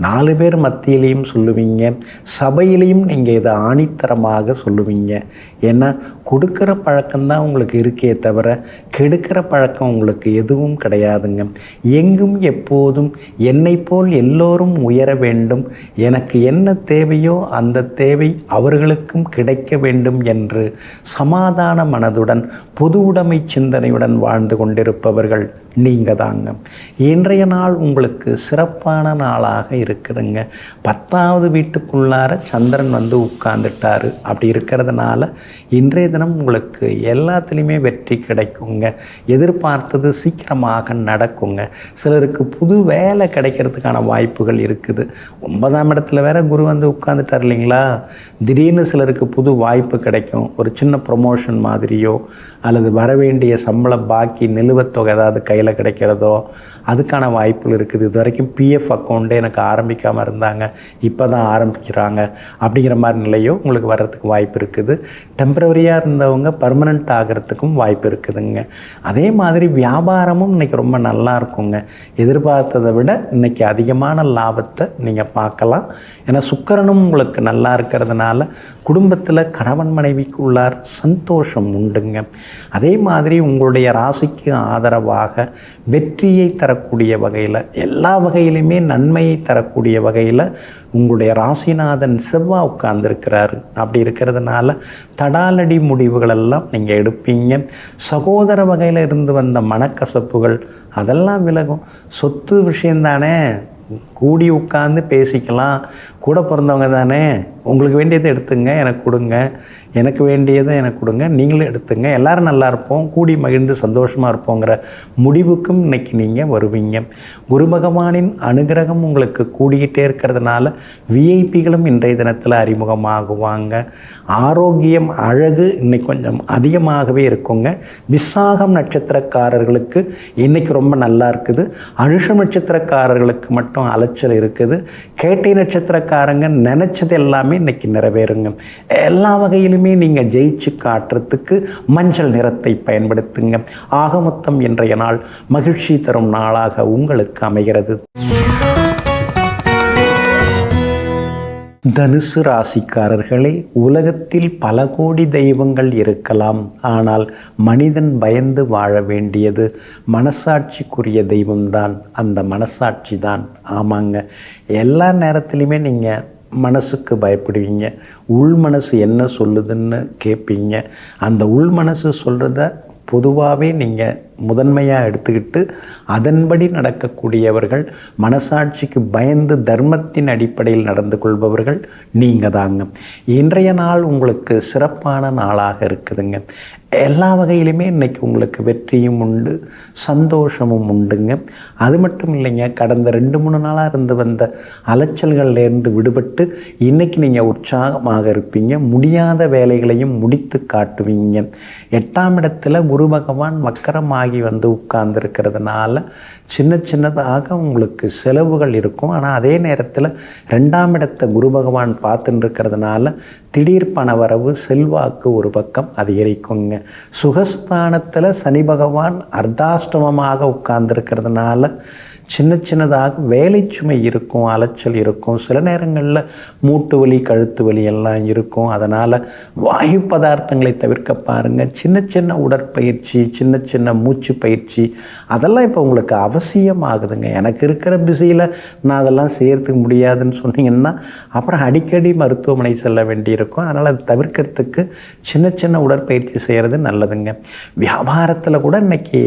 4 பேர் மத்தியிலையும் சொல்லுவீங்க, சபையிலையும் நீங்கள் இதை ஆணித்தரமாக சொல்லுவீங்க. ஏன்னா கொடுக்குற பழக்கம்தான் உங்களுக்கு இருக்கே தவிர கெடுக்கிற பழக்கம் உங்களுக்கு எதுவும் கிடையாதுங்க. எங்கும் எப்போதும் என்னை போல் எல்லோரும் உயர வேண்டும், எனக்கு என்ன தேவையோ அந்த தேவை அவர்களுக்கும் கிடைக்க வேண்டும் என்று சமாதான மனதுடன் பொது உடைமை சிந்தனையுடன் வாழ்ந்து கொண்டிருப்பவர்கள் நீங்கள் தாங்க. இன்றைய நாள் உங்களுக்கு சிறப்பான நாளாக இருக்குதுங்க. 10வது வீட்டுக்குள்ளார சந்திரன் உட்கார்ந்துட்டாரு. அப்படி இருக்கிறதுனால இன்றைய தினம் உங்களுக்கு எல்லாத்துலேயுமே வெற்றி கிடைக்குங்க. எதிர்பார்த்தது சீக்கிரமாக நடக்குங்க. சிலருக்கு புது வேலை கிடைக்கிறதுக்கான வாய்ப்புகள் இருக்குது. 9ஆம் இடத்துல வேற குரு உட்கார்ந்துட்டார் இல்லைங்களா. திடீர்னு சிலருக்கு புது வாய்ப்பு கிடைக்கும். ஒரு சின்ன ப்ரொமோஷன் மாதிரியோ அல்லது வரவேண்டிய சம்பள பாக்கி நிலுவத்தொகை ஏதாவது கையில் கிடைக்கிறதோ அதுக்கான வாய்ப்புகள் இருக்குது. இது வரைக்கும் பிஎஃப் அக்கௌண்ட்டே எனக்கு ஆரம்பிக்காமல் இருந்தாங்க, இப்போ தான் ஆரம்பிக்கிறாங்க அப்படிங்கிற மாதிரி நிலையோ உங்களுக்கு வர்றதுக்கு வாய்ப்பு இருக்குது. டெம்பரவரியாக இருந்தவங்க பர்மனெண்ட் ஆகிறதுக்கும் வாய்ப்பு இருக்குதுங்க. அதே மாதிரி வியாபாரமும் இன்றைக்கி ரொம்ப நல்லா இருக்குங்க. எதிர்பார்த்ததை விட இன்றைக்கி அதிகமான லாபத்தை நீங்கள் பார்க்கலாம். ஏன்னா சுக்கிரனும் உங்களுக்கு நல்லா இருக்கிறதுனால குடும்பத்தில் கணவன் மனைவிக்கு உள்ளார சந்தோஷம் உண்டுங்க. அதே மாதிரி உங்களுடைய ராசிக்கு ஆதரவாக வெற்றியை தரக்கூடிய வகையில், எல்லா வகையிலுமே நன்மையை தரக்கூடிய வகையில் உங்களுடைய ராசிநாதன் செவ்வாய் உட்கார்ந்துருக்கிறாரு. அப்படி இருக்கிறதுனால தடாலடி முடிவுகளெல்லாம் நீங்கள் எடுப்பீங்க. சகோதர வகையில் இருந்து வந்த மனக்கசப்புகள் அதெல்லாம் விலகும். சொத்து விஷயந்தானே, கூடி உட்கார்ந்து பேசிக்கலாம். கூட பிறந்தவங்க தானே, உங்களுக்கு வேண்டியதை எடுத்துங்க, எனக்கு கொடுங்க, எனக்கு வேண்டியதை எனக்கு கொடுங்க, நீங்களும் எடுத்துங்க, எல்லோரும் நல்லா இருப்போம், கூடி மகிழ்ந்து சந்தோஷமாக இருப்போங்கிற முடிவுக்கும் இன்றைக்கி நீங்கள் வருவீங்க. குரு பகவானின் அனுகிரகம் உங்களுக்கு கூடிக்கிட்டே இருக்கிறதுனால விஐபிகளும் இன்றைய தினத்தில் அறிமுகமாகுவாங்க. ஆரோக்கியம் அழகு இன்றைக்கி கொஞ்சம் அதிகமாகவே இருக்குங்க. விசாகம் நட்சத்திரக்காரர்களுக்கு இன்றைக்கி ரொம்ப நல்லா இருக்குது. அனுஷம் நட்சத்திரக்காரர்களுக்கு மட்டும் அலைச்சல் இருக்குது. கேட்டை நட்சத்திரக்காரங்க நினச்சது எல்லாமே இன்னைக்கு நிறைவேறுங்க. எல்லா வகையிலுமே நீங்கள் ஜெயிச்சு காட்டுறதுக்கு மஞ்சள் நிறத்தை பயன்படுத்துங்க. ஆக மொத்தம் இன்றைய நாள் மகிழ்ச்சி தரும் நாளாக உங்களுக்கு அமைகிறது. தனுசு ராசிக்காரர்களே, உலகத்தில் பல கோடி தெய்வங்கள் இருக்கலாம். ஆனால் மனிதன் பயந்து வாழ வேண்டியது மனசாட்சிக்குரிய தெய்வம்தான். அந்த மனசாட்சி தான். ஆமாங்க, எல்லா நேரத்துலையுமே நீங்கள் மனசுக்கு பயப்படுவீங்க. உள் மனசு என்ன சொல்லுதுன்னு கேட்பீங்க. அந்த உள் மனசு சொல்கிறத பொதுவாகவே நீங்கள் முதன்மையாக எடுத்துக்கிட்டு அதன்படி நடக்கக்கூடியவர்கள், மனசாட்சிக்கு பயந்து தர்மத்தின் அடிப்படையில் நடந்து கொள்பவர்கள் நீங்கள் தாங்க. இன்றைய நாள் உங்களுக்கு சிறப்பான நாளாக இருக்குதுங்க. எல்லா வகையிலுமே இன்றைக்கி உங்களுக்கு வெற்றியும் உண்டு, சந்தோஷமும் உண்டுங்க. அது மட்டும் இல்லைங்க, கடந்த 2-3 நாளாக இருந்து வந்த அலைச்சல்கள்லேருந்து விடுபட்டு இன்றைக்கி நீங்கள் உற்சாகமாக இருப்பீங்க. முடியாத வேலைகளையும் முடித்து காட்டுவீங்க. 8ஆம் இடத்துல குரு பகவான் வக்கரமாக வந்து உட்கார்ந்துருக்கிறதுனால சின்னதாக உங்களுக்கு செலவுகள் இருக்கும். ஆனால் அதே நேரத்தில் 2ஆம் இடத்தை குரு பகவான் பார்த்துட்டு இருக்கிறதுனால திடீர் பணவரவு, செல்வாக்கு ஒரு பக்கம் அதிகரிக்குங்க. சுகஸ்தானத்தில் சனி பகவான் அர்த்தாஷ்டமமாக உட்கார்ந்துருக்கிறதுனால சின்னதாக வேலை சுமை இருக்கும், அலைச்சல் இருக்கும். சில நேரங்களில் மூட்டு வலி, கழுத்து வலி எல்லாம் இருக்கும். அதனால் வாயு பதார்த்தங்களை தவிர்க்க பாருங்கள். சின்ன உடற்பயிற்சி, சின்ன மூச்சு பயிற்சி அதெல்லாம் இப்போ உங்களுக்கு அவசியமாகுதுங்க. எனக்கு இருக்கிற பிஸியில் நான் அதெல்லாம் செய்யறதுக்கு முடியாதுன்னு சொன்னீங்கன்னா அப்புறம் அடிக்கடி மருத்துவமனை செல்ல வேண்டியிருக்கும். அதனால் அதை தவிர்க்கிறதுக்கு சின்ன உடற்பயிற்சி செய்கிறது நல்லதுங்க. வியாபாரத்தில் கூட இன்றைக்கி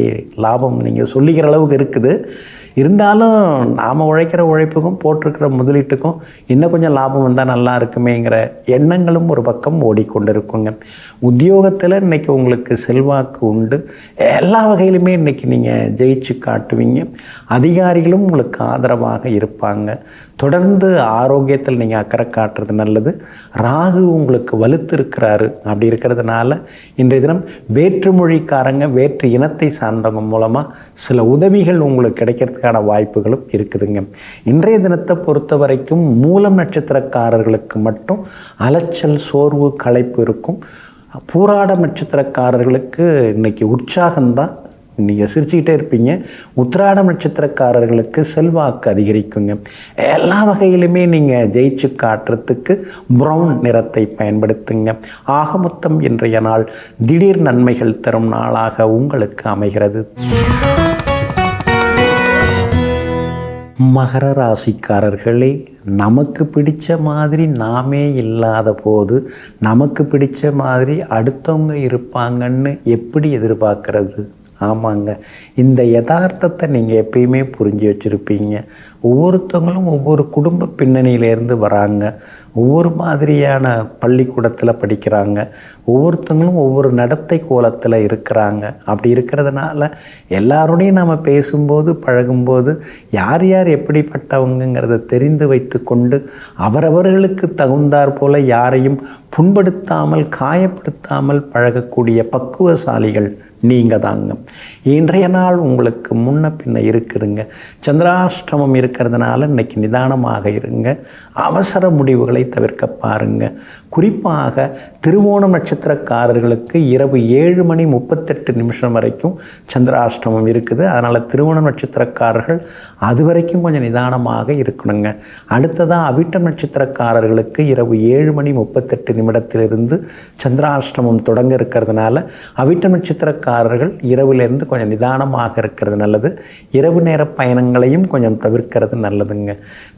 லாபம் நீங்கள் சொல்லிக்கிற அளவுக்கு இருக்குது. இருந்தாலும் நாம் உழைக்கிற உழைப்புக்கும் போட்டிருக்கிற முதலீட்டுக்கும் இன்னும் கொஞ்சம் லாபம் வந்தால் நல்லா இருக்குமேங்கிற எண்ணங்களும் ஒரு பக்கம் ஓடிக்கொண்டு இருக்குங்க. உத்தியோகத்தில் இன்றைக்கி உங்களுக்கு செல்வாக்கு உண்டு. எல்லா வகையிலுமே இன்றைக்கி நீங்கள் ஜெயிச்சு காட்டுவீங்க. அதிகாரிகளும் உங்களுக்கு ஆதரவாக இருப்பாங்க. தொடர்ந்து ஆரோக்கியத்தில் நீங்கள் அக்கறை காட்டுறது நல்லது. ராகு உங்களுக்கு வலுத்து இருக்கிறாரு. அப்படி இருக்கிறதுனால இன்றைய தினம் வேற்றுமொழிக்காரங்க, வேற்று இனத்தை சார்ந்தவங்க மூலமாக சில உதவிகள் உங்களுக்கு கிடைக்கிறதுக்கான வாய்ப்புகளும் இருக்குதுங்க. இன்றைய தினத்தை பொறுத்த வரைக்கும் மூலம் நட்சத்திரக்காரர்களுக்கு மட்டும் அலைச்சல், சோர்வு, களைப்பு இருக்கும். பூராடம் நட்சத்திரக்காரர்களுக்கு இன்றைக்கி உற்சாகம்தான். நீங்கள் சிரிச்சுக்கிட்டே இருப்பீங்க. உத்திராடம் நட்சத்திரக்காரர்களுக்கு செல்வாக்கு அதிகரிக்குங்க. எல்லா வகையிலுமே நீங்கள் ஜெயிச்சு காட்டுறதுக்கு ப்ரௌன் நிறத்தை பயன்படுத்துங்க. ஆக மொத்தம் இன்றைய நாள் திடீர் நன்மைகள் தரும் நாளாக உங்களுக்கு அமைகிறது. மகர ராசிக்காரர்களே, நமக்கு பிடிச்ச மாதிரி நாமே இல்லாத போது நமக்கு பிடிச்ச மாதிரி அடுத்தவங்க இருப்பாங்கன்னு எப்படி எதிர்பார்க்கறது? ஆமாங்க, இந்த யதார்த்தத்தை நீங்கள் எப்பயுமே புரிஞ்சு வச்சுருப்பீங்க. ஒவ்வொருத்தவங்களும் ஒவ்வொரு குடும்ப பின்னணியிலேருந்து வராங்க. ஒவ்வொரு மாதிரியான பள்ளிக்கூடத்தில் படிக்கிறாங்க. ஒவ்வொருத்தவங்களும் ஒவ்வொரு நடத்தை கோலத்தில் இருக்கிறாங்க. அப்படி இருக்கிறதுனால எல்லாரோடையும் நாம் பேசும்போது, பழகும்போது யார் எப்படிப்பட்டவங்கிறத தெரிந்து வைத்து கொண்டு அவரவர்களுக்கு தகுந்தாற் போல யாரையும் புண்படுத்தாமல், காயப்படுத்தாமல் பழகக்கூடிய பக்குவசாலிகள் நீங்கள் தாங்க. இன்றைய நாள் உங்களுக்கு முன்ன பின்ன இருக்குதுங்க. சந்திராஷ்டமம் இருக்கிறதுனால இன்றைக்கி நிதானமாக இருங்க. அவசர முடிவுகளை தவிர்க்க பாருங்கள். குறிப்பாக திருவோணம் நட்சத்திரக்காரர்களுக்கு இரவு 7:38 வரைக்கும் சந்திராஷ்டமம் இருக்குது. அதனால் திருவோணம் நட்சத்திரக்காரர்கள் அது வரைக்கும் கொஞ்சம் நிதானமாக இருக்கணுங்க. அடுத்ததாக அவிட்டம் நட்சத்திரக்காரர்களுக்கு இரவு 7:38 சந்திராஷ்டமம் தொடங்க இருக்கிறதுனால அவிட்டம் நட்சத்திரக்காரர்கள் இரவிலிருந்து கொஞ்சம் நிதானமாக இருக்கிறது நல்லது. இரவு நேர பயணங்களையும் கொஞ்சம் தவிர்க்கிறது நல்லதுங்க.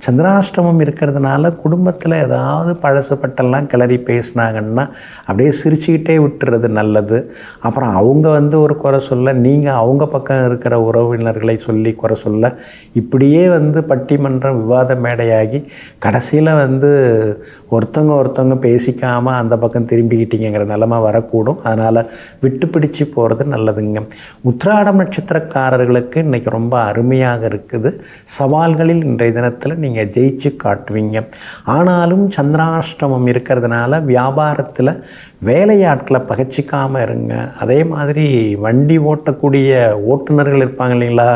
சந்திராஷ்டமம் இருக்கிறதுனால குடும்பத்தில் ஏதாவது பழசுப்பட்டெல்லாம் கிளறி பேசினாங்கன்னா அப்படியே சிரிச்சுக்கிட்டே விட்டுறது நல்லது. அப்புறம் அவங்க ஒரு குறை சொல்ல, நீங்கள் அவங்க பக்கம் இருக்கிற உறவினர்களை சொல்லி குறை சொல்ல, இப்படியே பட்டிமன்றம் விவாத மேடையாகி கடைசியில் ஒருத்தவங்க பேசிக்காமல் அந்த பக்கம் திரும்பிக்கிட்டீங்கிற நிலைமை வரக்கூடும். அதனால் விட்டு பிடிச்சு போகிறது நல்லதுங்க. உத்திராடம் நட்சத்திரக்காரர்களுக்கு இன்றைக்கி ரொம்ப அருமையாக இருக்குது. சவால்களில் இன்றைய தினத்தில் நீங்கள் ஜெயிச்சு காட்டுவீங்க. ஆனாலும் சந்திராஷ்டமம் இருக்கிறதுனால வியாபாரத்தில் வேலையாட்களை பகச்சிக்காமல் இருங்க. அதே மாதிரி வண்டி ஓட்டக்கூடிய ஓட்டுநர்கள் இருப்பாங்க இல்லைங்களா,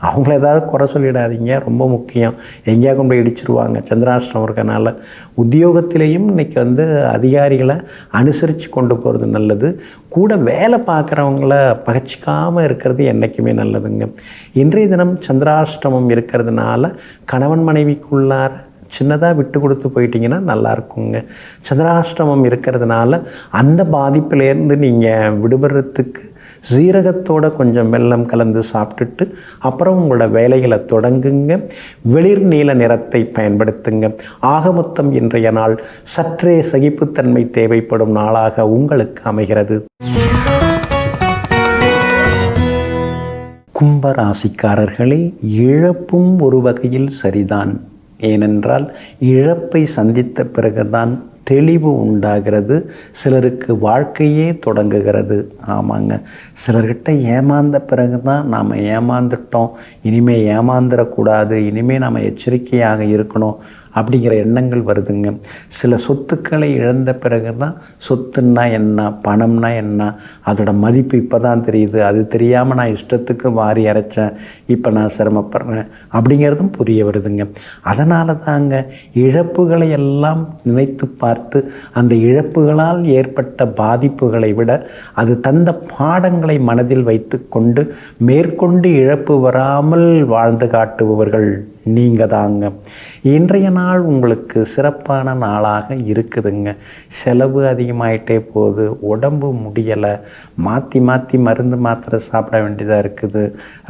அவங்கள ஏதாவது குறை சொல்லிடாதீங்க. ரொம்ப முக்கியம். எங்கேயா கொண்டு போய் இடிச்சிருவாங்க சந்திராஷ்டமம் இருக்கனால. உத்தியோகத்திலையும் இன்றைக்கி அதிகாரிகளை அனுசரித்து கொண்டு போகிறது நல்லது. கூட வேலை பார்க்குறவங்கள பகச்சிக்காமல் இருக்கிறது என்றைக்குமே நல்லதுங்க. இன்றைய தினம் சந்திராஷ்டமம் இருக்கிறதுனால கணவன் மனைவிக்குள்ளார சின்னதாக விட்டு கொடுத்து போயிட்டீங்கன்னா நல்லா இருக்குங்க. சந்திராஷ்டமம் இருக்கிறதுனால அந்த பாதிப்பிலேருந்து நீங்கள் விடுபடுறதுக்கு சீரகத்தோட கொஞ்சம் வெல்லம் கலந்து சாப்பிட்டுட்டு அப்புறம் உங்களோட வேலைகளை தொடங்குங்க. வெளிர் நீல நிறத்தை பயன்படுத்துங்க. ஆக மொத்தம் இன்றைய நாள் சற்றே சகிப்புத்தன்மை தேவைப்படும் நாளாக உங்களுக்கு அமைகிறது. கும்பராசிக்காரர்களே, இழப்பும் ஒரு வகையில் சரிதான். ஏனென்றால் இழப்பை சந்தித்த பிறகுதான் தெளிவு உண்டாகிறது. சிலருக்கு வாழ்க்கையே தொடங்குகிறது. ஆமாங்க, சிலர்கிட்ட ஏமாந்த பிறகு தான் நாம் ஏமாந்துட்டோம், இனிமேல் ஏமாந்துடக்கூடாது, இனிமேல் நாம் எச்சரிக்கையாக இருக்கணும் அப்படிங்கிற எண்ணங்கள் வருதுங்க. சில சொத்துக்களை இழந்த பிறகு தான் சொத்துன்னா என்ன, பணம்னா என்ன, அதோட மதிப்பு இப்போ தான் தெரியுது. அது தெரியாமல் நான் இஷ்டத்துக்கு வாரி அரைச்சேன், இப்போ நான் சிரமப்படுறேன் அப்படிங்கிறதும் புரிய வருதுங்க. அதனால தாங்க இழப்புகளை எல்லாம் நினைத்து பார்த்து அந்த இழப்புகளால் ஏற்பட்ட பாதிப்புகளை விட அது தந்த பாடங்களை மனதில் வைத்து கொண்டு மேற்கொண்டு இழப்பு வராமல் வாழ்ந்து காட்டுபவர்கள் நீங்கள் தாங்க. இன்றைய நாள் உங்களுக்கு சிறப்பான நாளாக இருக்குதுங்க. செலவு அதிகமாயிட்டே போகுது, உடம்பு முடியலை, மாற்றி மாற்றி மருந்து மாத்திரை சாப்பிட வேண்டியதாக இருக்குது.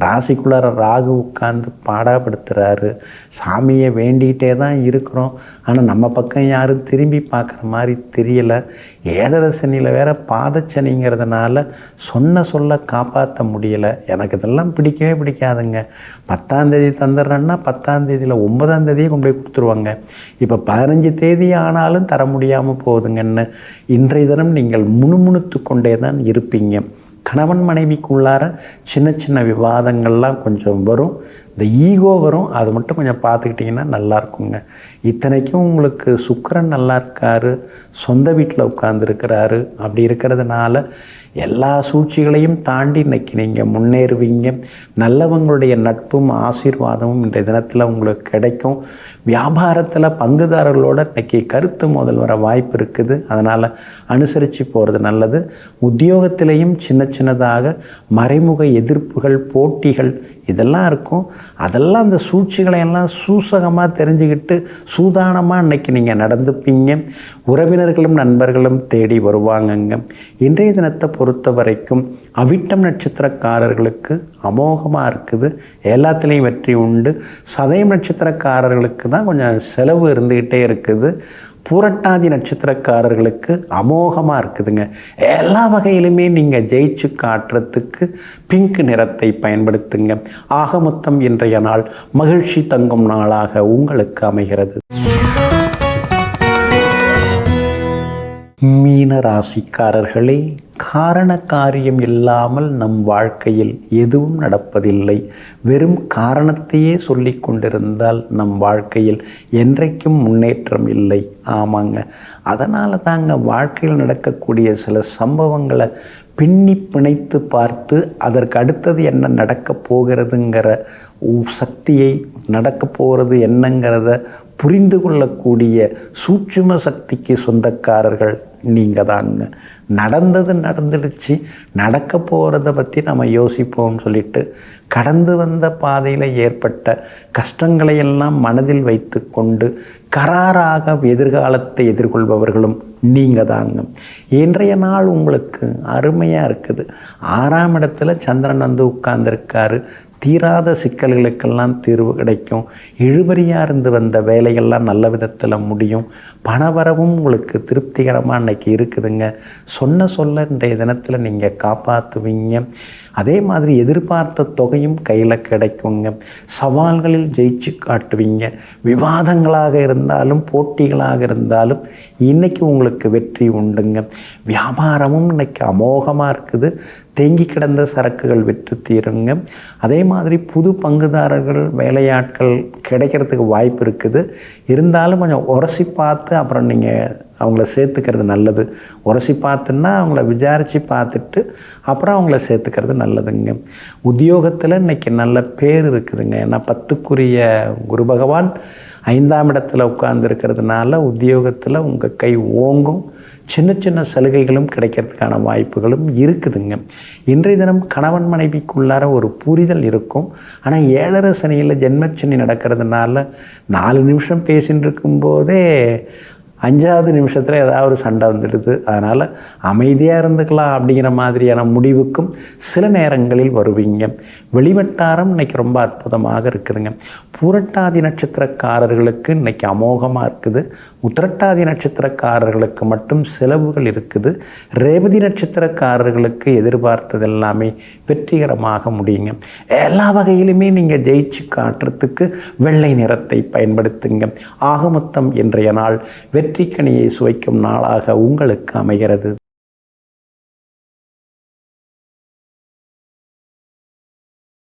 ராசிக்குள்ளார ராகு உட்கார்ந்து பாடாப்படுத்துகிறாரு. சாமியை வேண்டிகிட்டே தான் இருக்கிறோம், ஆனால் நம்ம பக்கம் யாரும் திரும்பி பார்க்குற மாதிரி தெரியலை. ஏழரை சனியில் வேற பாதச்சனிங்கிறதுனால சொல்ல காப்பாற்ற முடியலை. எனக்கு இதெல்லாம் பிடிக்கவே பிடிக்காதுங்க. 10ஆம் தேதி தந்துடுறேன்னா 10ஆம் தேதியில் 9ஆம் தேதியே கொண்டு போய் கொடுத்துருவாங்க. இப்போ 15 தேதி ஆனாலும் தர முடியாமல் போகுதுங்கன்னு இன்றைய தினம் நீங்கள் முணுமுணுத்து கொண்டே தான் இருப்பீங்க. கணவன் மனைவிக்குள்ளார சின்ன சின்ன விவாதங்கள்லாம் கொஞ்சம் வரும், இந்த ஈகோ வரும். அது மட்டும் கொஞ்சம் பார்த்துக்கிட்டிங்கன்னா நல்லா இருக்குங்க. இத்தனைக்கும் உங்களுக்கு சுக்கிரன் நல்லா இருக்காரு, சொந்த வீட்டில் உட்கார்ந்துருக்கிறாரு. அப்படி இருக்கிறதுனால எல்லா சூழ்ச்சிகளையும் தாண்டி இன்றைக்கி நீங்கள் முன்னேறுவீங்க. நல்லவங்களுடைய நட்பும் ஆசீர்வாதமும் இன்றைய தினத்தில் உங்களுக்கு கிடைக்கும். வியாபாரத்தில் பங்குதாரர்களோட இன்றைக்கி கருத்து மோதல் வர வாய்ப்பு இருக்குது. அதனால் அனுசரித்து போகிறது நல்லது. உத்தியோகத்திலையும் சின்ன சின்னதாக மறைமுக எதிர்ப்புகள், போட்டிகள் இதெல்லாம் இருக்கும். அதெல்லாம் அந்த சூழ்ச்சிகளை எல்லாம் சூசகமாக தெரிஞ்சுக்கிட்டு சூதானமாக இன்றைக்கி நீங்கள் நடந்துப்பீங்க. உறவினர்களும் நண்பர்களும் தேடி வருவாங்கங்க. இன்றைய தினத்தை பொறுத்த வரைக்கும் அவிட்டம் நட்சத்திரக்காரர்களுக்கு அமோகமாக இருக்குது, எல்லாத்துலேயும் வெற்றி உண்டு. சதயம் நட்சத்திரக்காரர்களுக்கு தான் கொஞ்சம் செலவு இருந்துக்கிட்டே இருக்குது. பூரட்டாதி நட்சத்திரக்காரர்களுக்கு அமோகமாக இருக்குதுங்க. எல்லா வகையிலுமே நீங்கள் ஜெயிச்சு காட்டுறதுக்கு பிங்க் நிறத்தை பயன்படுத்துங்க. ஆக மொத்தம் இன்றைய நாள் மகிழ்ச்சி தங்கும் நாளாக உங்களுக்கு அமைகிறது. மீன ராசிக்காரர்களே, காரண காரியம் இல்லாமல் நம் வாழ்க்கையில் எதுவும் நடப்பதில்லை. வெறும் காரணத்தையே சொல்லி கொண்டிருந்தால் நம் வாழ்க்கையில் என்றைக்கும் முன்னேற்றம் இல்லை. ஆமாங்க, அதனால தாங்க வாழ்க்கையில் நடக்கக்கூடிய சில சம்பவங்களை பின்னி பிணைத்து பார்த்து அதற்கு அடுத்தது என்ன நடக்கப் போகிறதுங்கிற சக்தியை, நடக்க போகிறது என்னங்கிறத புரிந்து கொள்ளக்கூடிய சூட்சும சக்திக்கு சொந்தக்காரர்கள் நீங்கள் தாங்க. நடந்தது நடந்துடுச்சு, நடக்க போகிறத பற்றி நம்ம யோசிப்போம்னு சொல்லிட்டு கடந்து வந்த பாதையில் ஏற்பட்ட கஷ்டங்களை எல்லாம் மனதில் வைத்து கொண்டு கராராக எதிர்காலத்தை எதிர்கொள்பவர்களும் நீங்கள் தாங்க. இன்றைய நாள் உங்களுக்கு அருமையாக இருக்குது. 6ஆம் இடத்துல சந்திரன் வந்து உட்கார்ந்துருக்காரு. தீராத சிக்கல்களுக்கெல்லாம் தீர்வு கிடைக்கும். இழுபறியாக இருந்து வந்த வேலைகள்லாம் நல்ல விதத்தில் முடியும். பணவரவும் உங்களுக்கு திருப்திகரமாக இன்றைக்கி இருக்குதுங்க. சொல்ல இன்றைய தினத்தில் நீங்கள் காப்பாற்றுவீங்க. அதே மாதிரி எதிர்பார்த்த தொகையும் கையில் கிடைக்குங்க. சவால்களில் ஜெயிச்சு காட்டுவீங்க. விவாதங்களாக இருந்தாலும் போட்டிகளாக இருந்தாலும் இன்றைக்கி உங்களுக்கு வெற்றி உண்டுங்க. வியாபாரமும் இன்றைக்கி அமோகமாக இருக்குது. தேங்கி கிடந்த சரக்குகள் விற்று தீருங்க. அதே மாதிரி புது பங்குதாரர்கள், வேலையாட்கள் கிடைக்கிறதுக்கு வாய்ப்பு இருக்குது. இருந்தாலும் கொஞ்சம் உரசி பார்த்து அப்புறம் நீங்கள் அவங்கள சேர்த்துக்கிறது நல்லது. உரசி பார்த்துன்னா அவங்கள விசாரித்து பார்த்துட்டு அப்புறம் அவங்கள சேர்த்துக்கிறது நல்லதுங்க. உத்தியோகத்தில் இன்றைக்கி நல்ல பேர் இருக்குதுங்க. ஏன்னா 10க்குரிய குரு பகவான் 5ஆம் இடத்துல உட்கார்ந்துருக்கிறதுனால உத்தியோகத்தில் உங்கள் கை ஓங்கும். சின்ன சின்ன சலுகைகளும் கிடைக்கிறதுக்கான வாய்ப்புகளும் இருக்குதுங்க. இன்றைய தினம் கணவன் மனைவிக்குள்ளார ஒரு புரிதல் இருக்கும். ஆனால் 7.5 சனியில் ஜென்மச்சனி நடக்கிறதுனால 4 நிமிஷம் பேசின்னு இருக்கும்போதே 5ஆவது நிமிஷத்தில் ஏதாவது ஒரு சண்டை வந்துடுது. அதனால் அமைதியாக இருந்துக்கலாம் அப்படிங்கிற மாதிரியான முடிவுக்கும் சில நேரங்களில் வருவீங்க. வெளிவட்டாரம் இன்றைக்கி ரொம்ப அற்புதமாக இருக்குதுங்க. பூரட்டாதி நட்சத்திரக்காரர்களுக்கு இன்றைக்கி அமோகமாக இருக்குது. உத்திரட்டாதி நட்சத்திரக்காரர்களுக்கு மட்டும் செலவுகள் இருக்குது. ரேவதி நட்சத்திரக்காரர்களுக்கு எதிர்பார்த்தது எல்லாமே வெற்றிகரமாக முடியுங்க. எல்லா வகையிலுமே நீங்கள் ஜெயிச்சு காட்டுறதுக்கு வெள்ளை நிறத்தை பயன்படுத்துங்க. ஆக மொத்தம் இன்றைய நாள் வெற்றிக்கனியை சுவைக்கும் நாளாக உங்களுக்கு அமைகிறது.